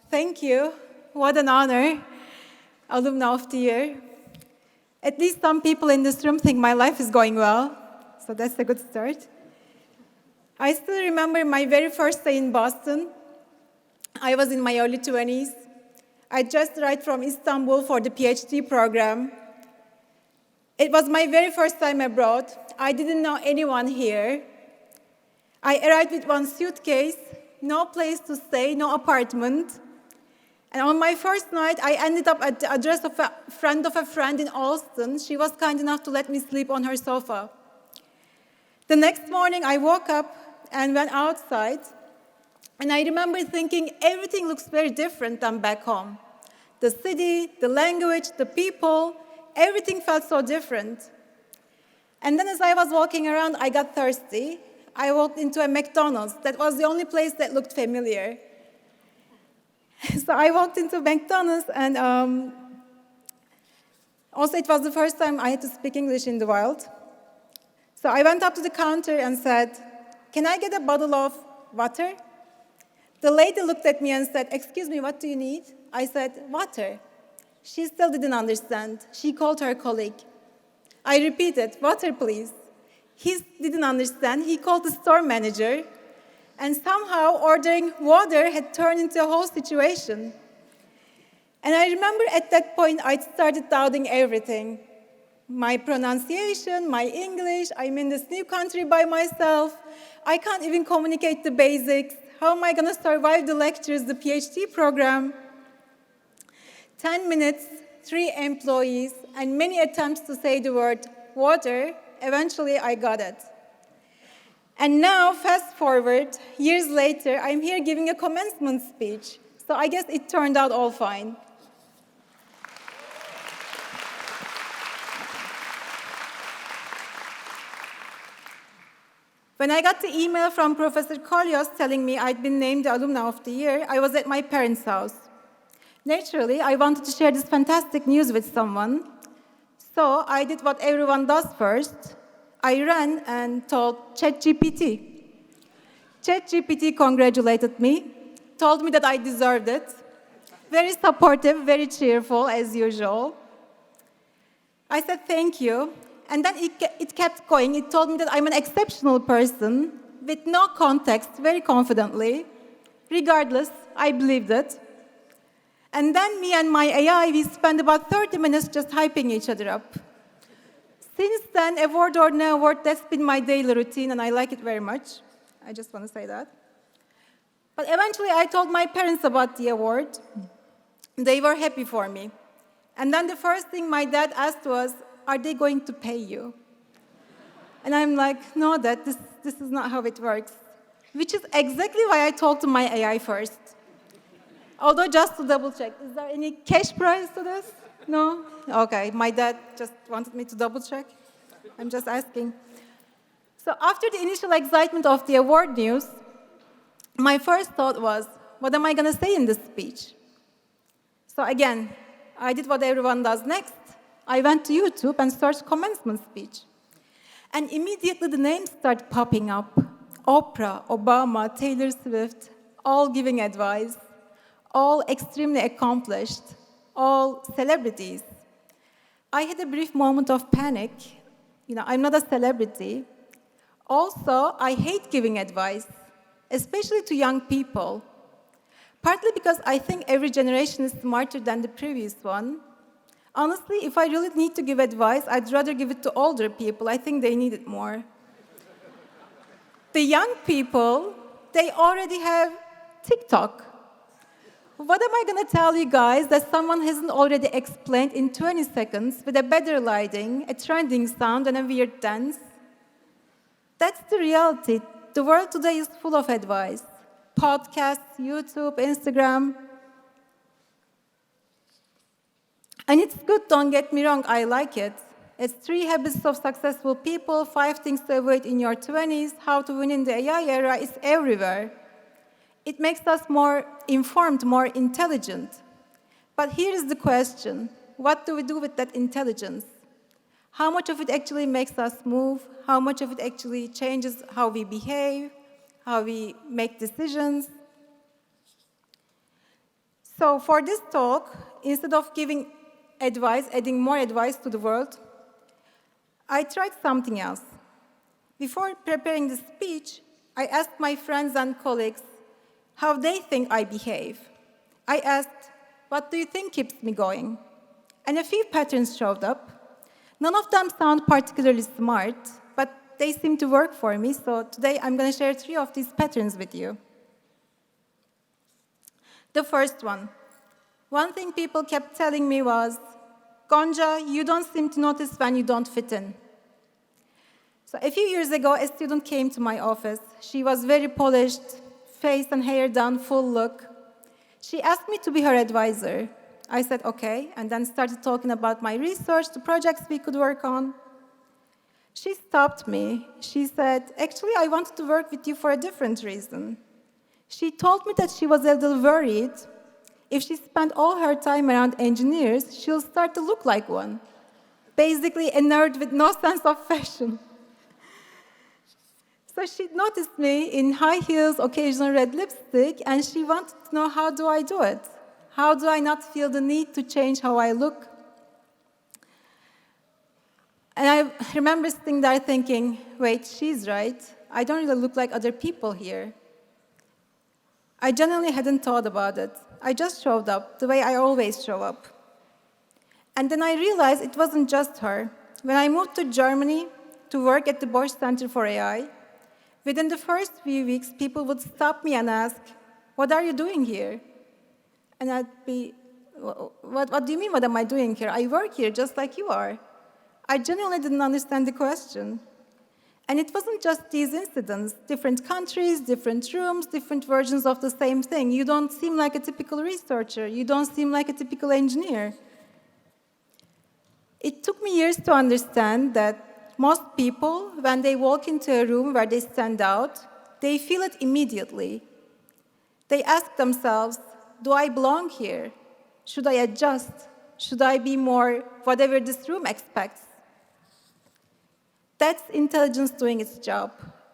Thank you. What an honor. Alumni of the Year. At least some people in this room think my life is going well, so that's a good start. I still remember my very first day in Boston. I was in my early 20s. I just arrived from Istanbul for the PhD program. It was my very first time abroad. I didn't know anyone here. I arrived with one suitcase, no place to stay, no apartment. And on my first night, I ended up at the address of a friend in Austin. She was kind enough to let me sleep on her sofa. The next morning, I woke up and went outside. And I remember thinking, everything looks very different than back home. The city, the language, the people, everything felt so different. And then as I was walking around, I got thirsty. I walked into a McDonald's. That was the only place that looked familiar. So I walked into McDonald's, and also it was the first time I had to speak English in the wild. So I went up to the counter and said, "Can I get a bottle of water?" The lady looked at me and said, "Excuse me, what do you need?" I said, "Water." She still didn't understand. She called her colleague. I repeated, "Water, please." He didn't understand. He called the store manager. And somehow ordering water had turned into a whole situation. And I remember at that point, I started doubting everything. My pronunciation, my English, I'm in this new country by myself. I can't even communicate the basics. How am I going to survive the lectures, the PhD program? 10 minutes, 3 employees, and many attempts to say the word water. Eventually, I got it. And now, fast forward, years later, I'm here giving a commencement speech. So I guess it turned out all fine. When I got the email from Professor Kolyos telling me I'd been named the Alumni of the Year, I was at my parents' house. Naturally, I wanted to share this fantastic news with someone. So I did what everyone does first. I ran and told ChatGPT. ChatGPT congratulated me, told me that I deserved it. Very supportive, very cheerful, as usual. I said thank you, and then it kept going. It told me that I'm an exceptional person, with no context, very confidently. Regardless, I believed it. And then me and my AI, we spent about 30 minutes just hyping each other up. Since then, award or no award, that's been my daily routine, and I like it very much. I just want to say that. But eventually, I told my parents about the award. They were happy for me. And then the first thing my dad asked was, "Are they going to pay you?" And I'm like, "No, Dad, this is not how it works." Which is exactly why I talked to my AI first. Although, just to double check, is there any cash prize to this? No? Okay, my dad just wanted me to double check. I'm just asking. So after the initial excitement of the award news, my first thought was, what am I going to say in this speech? So again, I did what everyone does next. I went to YouTube and searched commencement speech. And immediately the names started popping up. Oprah, Obama, Taylor Swift, all giving advice, all extremely accomplished, all celebrities. I had a brief moment of panic. I'm not a celebrity. Also, I hate giving advice, especially to young people. Partly because I think every generation is smarter than the previous one. Honestly, if I really need to give advice, I'd rather give it to older people. I think they need it more. The young people, they already have TikTok. What am I going to tell you guys that someone hasn't already explained in 20 seconds with a better lighting, a trending sound, and a weird dance? That's the reality. The world today is full of advice. Podcasts, YouTube, Instagram. And it's good, don't get me wrong, I like it. It's 3 habits of successful people, 5 things to avoid in your 20s, how to win in the AI era, it's everywhere. It makes us more informed, more intelligent. But here is the question. What do we do with that intelligence? How much of it actually makes us move? How much of it actually changes how we behave, how we make decisions? So for this talk, instead of giving advice, adding more advice to the world, I tried something else. Before preparing the speech, I asked my friends and colleagues how they think I behave. I asked, what do you think keeps me going? And a few patterns showed up. None of them sound particularly smart, but they seem to work for me, so today I'm going to share 3 of these patterns with you. The first one thing people kept telling me was, Gonca, you don't seem to notice when you don't fit in. So a few years ago, a student came to my office. She was very polished, face and hair done, full look. She asked me to be her advisor. I said, okay, and then started talking about my research, the projects we could work on. She stopped me. She said, actually, I wanted to work with you for a different reason. She told me that she was a little worried. If she spent all her time around engineers, she'll start to look like one. Basically, a nerd with no sense of fashion. So she noticed me in high heels, occasional red lipstick, and she wanted to know, how do I do it? How do I not feel the need to change how I look? And I remember sitting there thinking, wait, she's right. I don't really look like other people here. I genuinely hadn't thought about it. I just showed up the way I always show up. And then I realized it wasn't just her. When I moved to Germany to work at the Bosch Center for AI, within the first few weeks, people would stop me and ask, what are you doing here? And I'd be, what do you mean, what am I doing here? I work here just like you are. I genuinely didn't understand the question. And it wasn't just these incidents, different countries, different rooms, different versions of the same thing. You don't seem like a typical researcher. You don't seem like a typical engineer. It took me years to understand that most people, when they walk into a room where they stand out, they feel it immediately. They ask themselves, do I belong here? Should I adjust? Should I be more whatever this room expects? That's intelligence doing its job.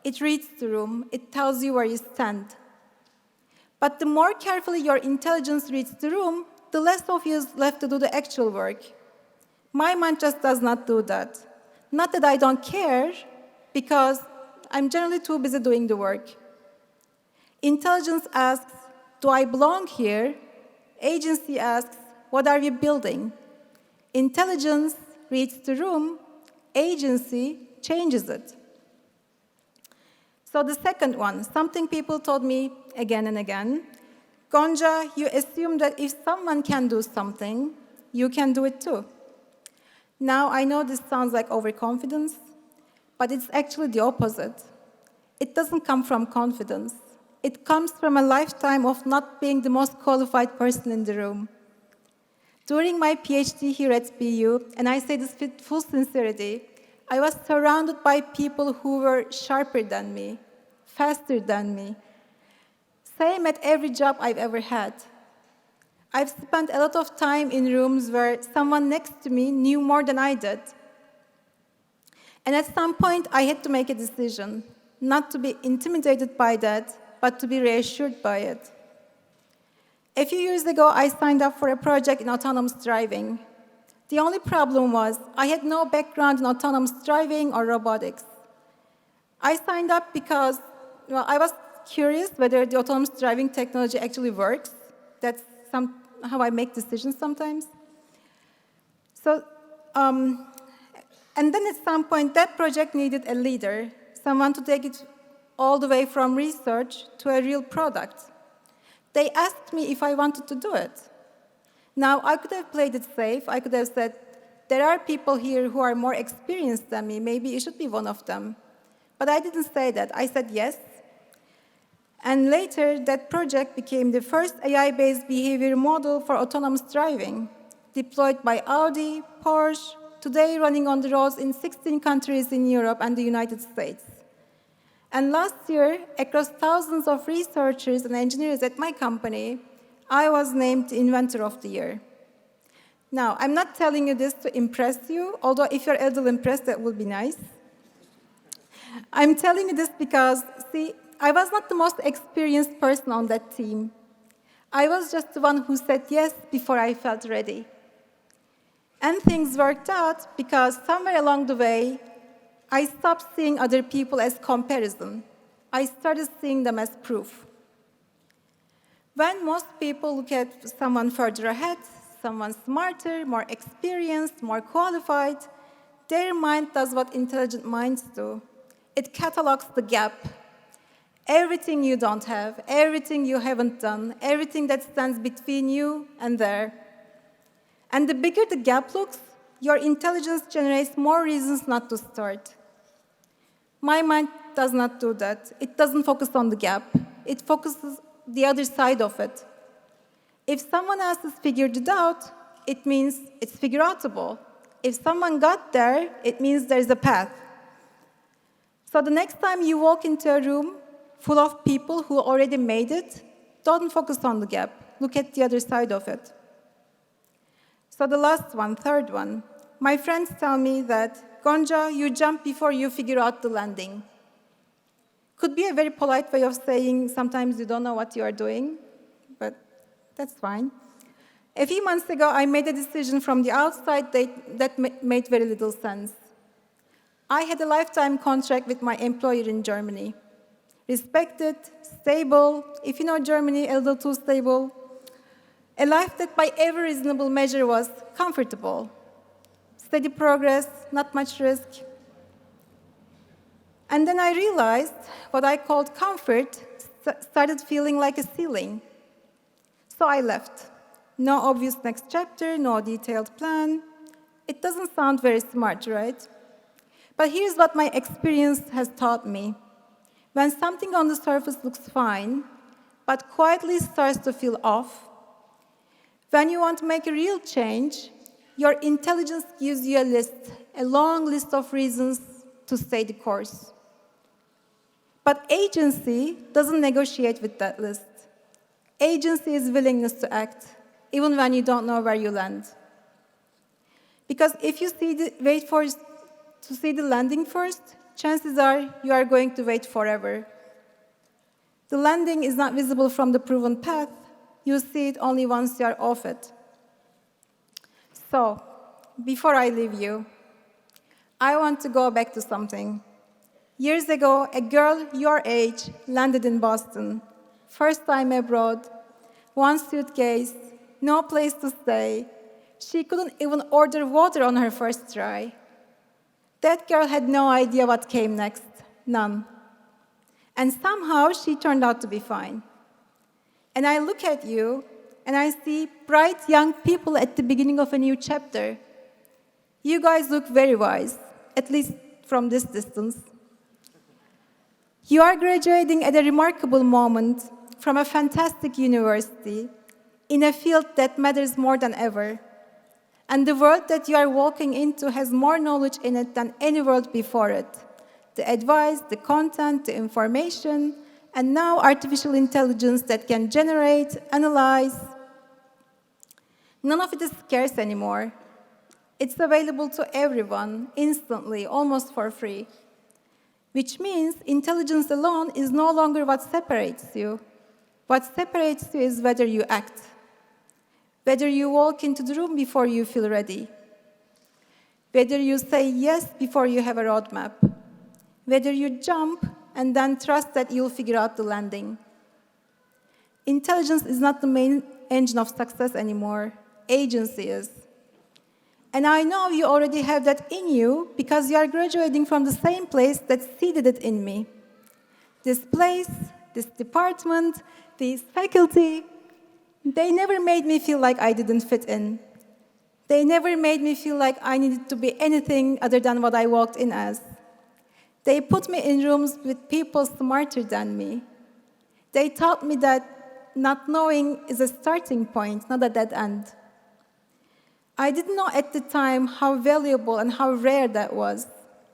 It reads the room. It tells you where you stand. But the more carefully your intelligence reads the room, the less of you is left to do the actual work. My mind just does not do that. Not that I don't care, because I'm generally too busy doing the work. Intelligence asks, do I belong here? Agency asks, what are we building? Intelligence reads the room. Agency changes it. So the second one, something people told me again and again, Gonca, you assume that if someone can do something, you can do it too. Now, I know this sounds like overconfidence, but it's actually the opposite. It doesn't come from confidence. It comes from a lifetime of not being the most qualified person in the room. During my PhD here at BU, and I say this with full sincerity, I was surrounded by people who were sharper than me, faster than me. Same at every job I've ever had. I've spent a lot of time in rooms where someone next to me knew more than I did. And at some point, I had to make a decision, not to be intimidated by that, but to be reassured by it. A few years ago, I signed up for a project in autonomous driving. The only problem was I had no background in autonomous driving or robotics. I signed up because, well, I was curious whether the autonomous driving technology actually works. That's how I make decisions sometimes. So, and then at some point, that project needed a leader, someone to take it all the way from research to a real product. They asked me if I wanted to do it. Now, I could have played it safe. I could have said, there are people here who are more experienced than me. Maybe you should be one of them. But I didn't say that. I said yes. And later, that project became the first AI-based behavior model for autonomous driving, deployed by Audi, Porsche, today running on the roads in 16 countries in Europe and the United States. And last year, across thousands of researchers and engineers at my company, I was named Inventor of the Year. Now, I'm not telling you this to impress you, although if you're a little impressed, that would be nice. I'm telling you this because, see, I was not the most experienced person on that team. I was just the one who said yes before I felt ready. And things worked out because somewhere along the way, I stopped seeing other people as comparison. I started seeing them as proof. When most people look at someone further ahead, someone smarter, more experienced, more qualified, their mind does what intelligent minds do. It catalogs the gap. Everything you don't have, everything you haven't done, everything that stands between you and there. And the bigger the gap looks, your intelligence generates more reasons not to start. My mind does not do that. It doesn't focus on the gap. It focuses the other side of it. If someone else has figured it out, it means it's figure-outable. If someone got there, it means there's a path. So the next time you walk into a room full of people who already made it, don't focus on the gap. Look at the other side of it. So the last one, third one. My friends tell me that, Gonca, you jump before you figure out the landing. Could be a very polite way of saying sometimes you don't know what you are doing, but that's fine. A few months ago, I made a decision from the outside that made very little sense. I had a lifetime contract with my employer in Germany. Respected, stable, if you know Germany, a little too stable. A life that by every reasonable measure was comfortable. Steady progress, not much risk. And then I realized what I called comfort started feeling like a ceiling. So I left. No obvious next chapter, no detailed plan. It doesn't sound very smart, right? But here's what my experience has taught me. When something on the surface looks fine, but quietly starts to feel off, when you want to make a real change, your intelligence gives you a list, a long list of reasons to stay the course. But agency doesn't negotiate with that list. Agency is willingness to act, even when you don't know where you land. Because if you wait to see the landing first, chances are you are going to wait forever. The landing is not visible from the proven path. You see it only once you are off it. So, before I leave you, I want to go back to something. Years ago, a girl your age landed in Boston. First time abroad, one suitcase, no place to stay. She couldn't even order water on her first try. That girl had no idea what came next, none. And somehow she turned out to be fine. And I look at you, and I see bright young people at the beginning of a new chapter. You guys look very wise, at least from this distance. You are graduating at a remarkable moment from a fantastic university in a field that matters more than ever. And the world that you are walking into has more knowledge in it than any world before it. The advice, the content, the information, and now artificial intelligence that can generate, analyze. None of it is scarce anymore. It's available to everyone, instantly, almost for free. Which means intelligence alone is no longer what separates you. What separates you is whether you act. Whether you walk into the room before you feel ready. Whether you say yes before you have a roadmap. Whether you jump and then trust that you'll figure out the landing. Intelligence is not the main engine of success anymore. Agency is. And I know you already have that in you because you are graduating from the same place that seeded it in me. This place, this department, these faculty, they never made me feel like I didn't fit in. They never made me feel like I needed to be anything other than what I walked in as. They put me in rooms with people smarter than me. They taught me that not knowing is a starting point, not a dead end. I didn't know at the time how valuable and how rare that was.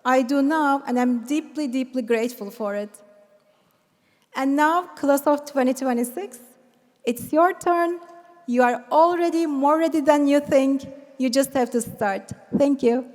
I do now, and I'm deeply, deeply grateful for it. And now, class of 2026, it's your turn. You are already more ready than you think. You just have to start. Thank you.